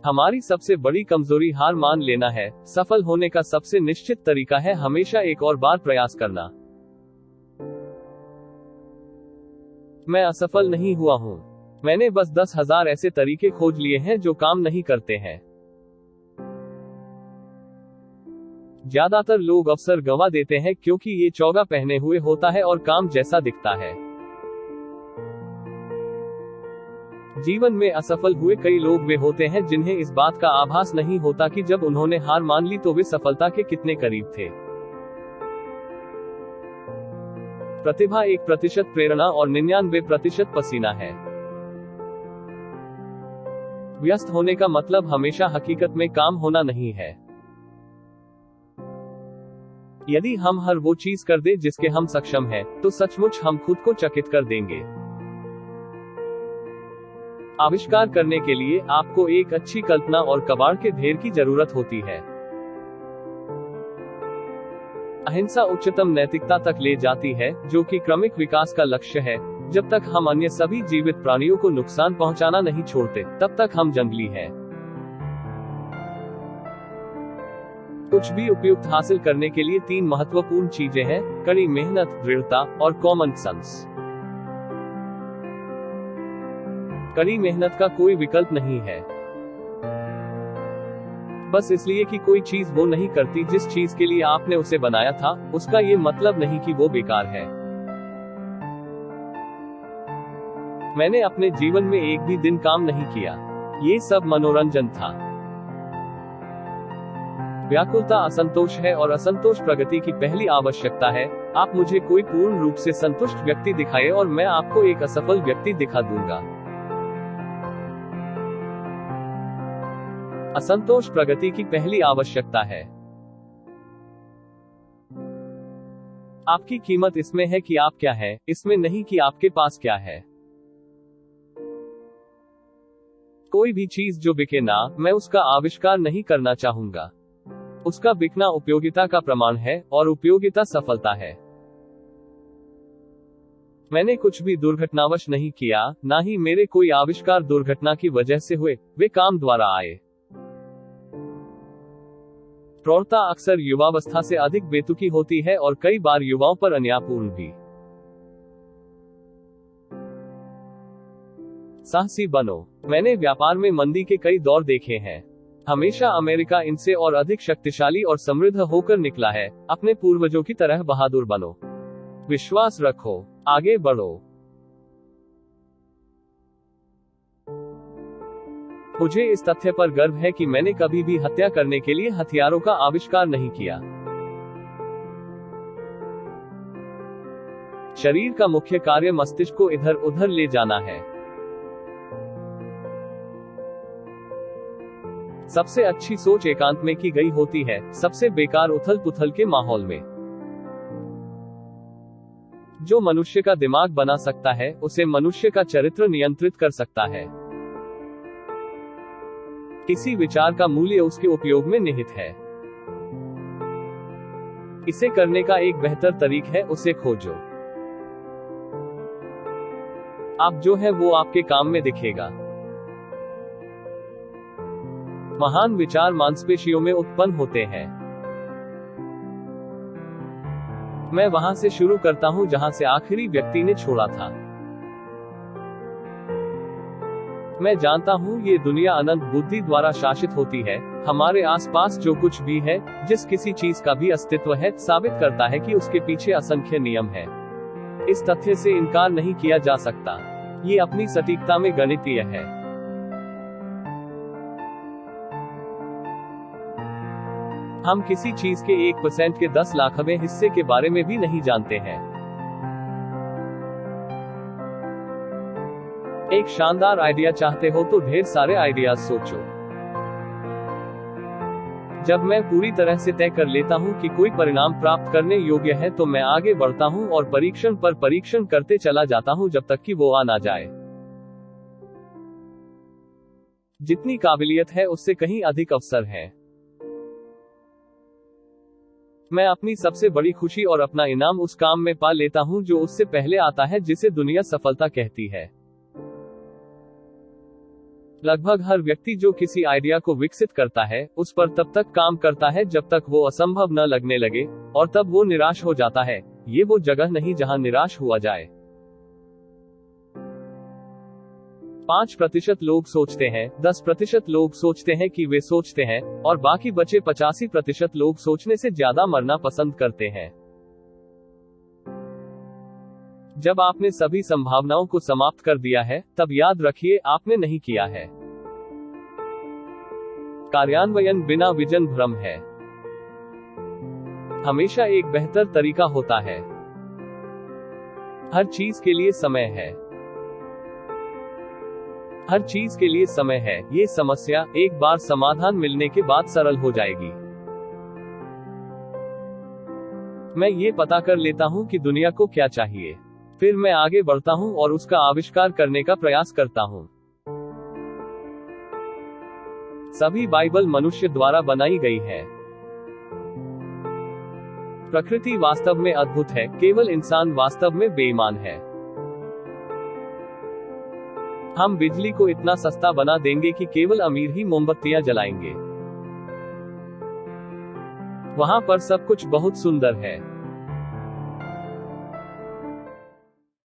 हमारी सबसे बड़ी कमजोरी हार मान लेना है। सफल होने का सबसे निश्चित तरीका है हमेशा एक और बार प्रयास करना। मैं असफल नहीं हुआ हूं। मैंने बस 10,000 ऐसे तरीके खोज लिए हैं जो काम नहीं करते हैं। ज्यादातर लोग अवसर गंवा देते हैं क्योंकि ये चौगा पहने हुए होता है और काम जैसा दिखता है। जीवन में असफल हुए कई लोग वे होते हैं जिन्हें इस बात का आभास नहीं होता कि जब उन्होंने हार मान ली तो वे सफलता के कितने करीब थे। प्रतिभा 1% प्रेरणा और 99% पसीना है। व्यस्त होने का मतलब हमेशा हकीकत में काम होना नहीं है। यदि हम हर वो चीज कर दे जिसके हम सक्षम हैं, तो सचमुच हम खुद को चकित कर देंगे। आविष्कार करने के लिए आपको एक अच्छी कल्पना और कबाड़ के ढेर की जरूरत होती है। अहिंसा उच्चतम नैतिकता तक ले जाती है, जो कि क्रमिक विकास का लक्ष्य है। जब तक हम अन्य सभी जीवित प्राणियों को नुकसान पहुंचाना नहीं छोड़ते, तब तक हम जंगली हैं। कुछ भी उपयुक्त हासिल करने के लिए 3 महत्वपूर्ण चीजें हैं: कड़ी मेहनत, दृढ़ता और कॉमन सेंस। कड़ी मेहनत का कोई विकल्प नहीं है। बस इसलिए कि कोई चीज वो नहीं करती जिस चीज के लिए आपने उसे बनाया था, उसका ये मतलब नहीं कि वो बेकार है। मैंने अपने जीवन में एक भी दिन काम नहीं किया। ये सब मनोरंजन था। व्याकुलता असंतोष है और असंतोष प्रगति की पहली आवश्यकता है। आप मुझे कोई पूर्ण रूप से संतुष्ट व्यक्ति दिखाए और मैं आपको एक असफल व्यक्ति दिखा दूंगा। असंतोष प्रगति की पहली आवश्यकता है। आपकी कीमत इसमें है कि आप क्या हैं, इसमें नहीं कि आपके पास क्या है। कोई भी चीज जो बिके ना, मैं उसका आविष्कार नहीं करना चाहूंगा। उसका बिकना उपयोगिता का प्रमाण है और उपयोगिता सफलता है। मैंने कुछ भी दुर्घटनावश नहीं किया, ना ही मेरे कोई आविष्कार दुर्घटना की वजह से हुए, वे काम द्वारा आए। प्रौढ़ता अक्सर युवावस्था से अधिक बेतुकी होती है और कई बार युवाओं पर अन्यायपूर्ण भी। साहसी बनो। मैंने व्यापार में मंदी के कई दौर देखे हैं। हमेशा अमेरिका इनसे और अधिक शक्तिशाली और समृद्ध होकर निकला है। अपने पूर्वजों की तरह बहादुर बनो। विश्वास रखो, आगे बढ़ो। मुझे इस तथ्य पर गर्व है कि मैंने कभी भी हत्या करने के लिए हथियारों का आविष्कार नहीं किया। शरीर का मुख्य कार्य मस्तिष्क को इधर उधर ले जाना है। सबसे अच्छी सोच एकांत में की गई होती है, सबसे बेकार उथल पुथल के माहौल में। जो मनुष्य का दिमाग बना सकता है, उसे मनुष्य का चरित्र नियंत्रित कर सकता है। किसी विचार का मूल्य उसके उपयोग में निहित है। इसे करने का एक बेहतर तरीका है, उसे खोजो। आप जो है वो आपके काम में दिखेगा। महान विचार मांसपेशियों में उत्पन्न होते हैं। मैं वहां से शुरू करता हूं जहां से आखिरी व्यक्ति ने छोड़ा था। मैं जानता हूं ये दुनिया अनंत बुद्धि द्वारा शासित होती है। हमारे आसपास जो कुछ भी है, जिस किसी चीज का भी अस्तित्व है, साबित करता है कि उसके पीछे असंख्य नियम है। इस तथ्य से इनकार नहीं किया जा सकता। ये अपनी सटीकता में गणितीय है। हम किसी चीज के 1% के 10 लाखवें हिस्से के बारे में भी नहीं जानते हैं। एक शानदार आइडिया चाहते हो तो ढेर सारे आइडियाज सोचो। जब मैं पूरी तरह से तय कर लेता हूं कि कोई परिणाम प्राप्त करने योग्य है, तो मैं आगे बढ़ता हूं और परीक्षण पर परीक्षण करते चला जाता हूं जब तक कि वो आ ना जाए। जितनी काबिलियत है उससे कहीं अधिक अवसर है। मैं अपनी सबसे बड़ी खुशी और अपना इनाम उस काम में पा लेता हूं जो उससे पहले आता है, जिसे दुनिया सफलता कहती है। लगभग हर व्यक्ति जो किसी आइडिया को विकसित करता है, उस पर तब तक काम करता है जब तक वो असंभव न लगने लगे, और तब वो निराश हो जाता है। ये वो जगह नहीं जहां निराश हुआ जाए। 5% लोग सोचते हैं, 10% लोग सोचते हैं कि वे सोचते हैं, और बाकी बचे 85% लोग सोचने से ज्यादा मरना पसंद करते हैं। जब आपने सभी संभावनाओं को समाप्त कर दिया है, तब याद रखिए आपने नहीं किया है। कार्यान्वयन बिना विजन भ्रम है। हमेशा एक बेहतर तरीका होता है। हर चीज के लिए समय है। हर चीज के लिए समय है। ये समस्या एक बार समाधान मिलने के बाद सरल हो जाएगी। मैं ये पता कर लेता हूं कि दुनिया को क्या चाहिए, फिर मैं आगे बढ़ता हूं और उसका आविष्कार करने का प्रयास करता हूं। सभी बाइबल मनुष्य द्वारा बनाई गई है। प्रकृति वास्तव में अद्भुत है, केवल इंसान वास्तव में बेईमान है। हम बिजली को इतना सस्ता बना देंगे कि केवल अमीर ही मोमबत्तियां जलाएंगे। वहां पर सब कुछ बहुत सुंदर है।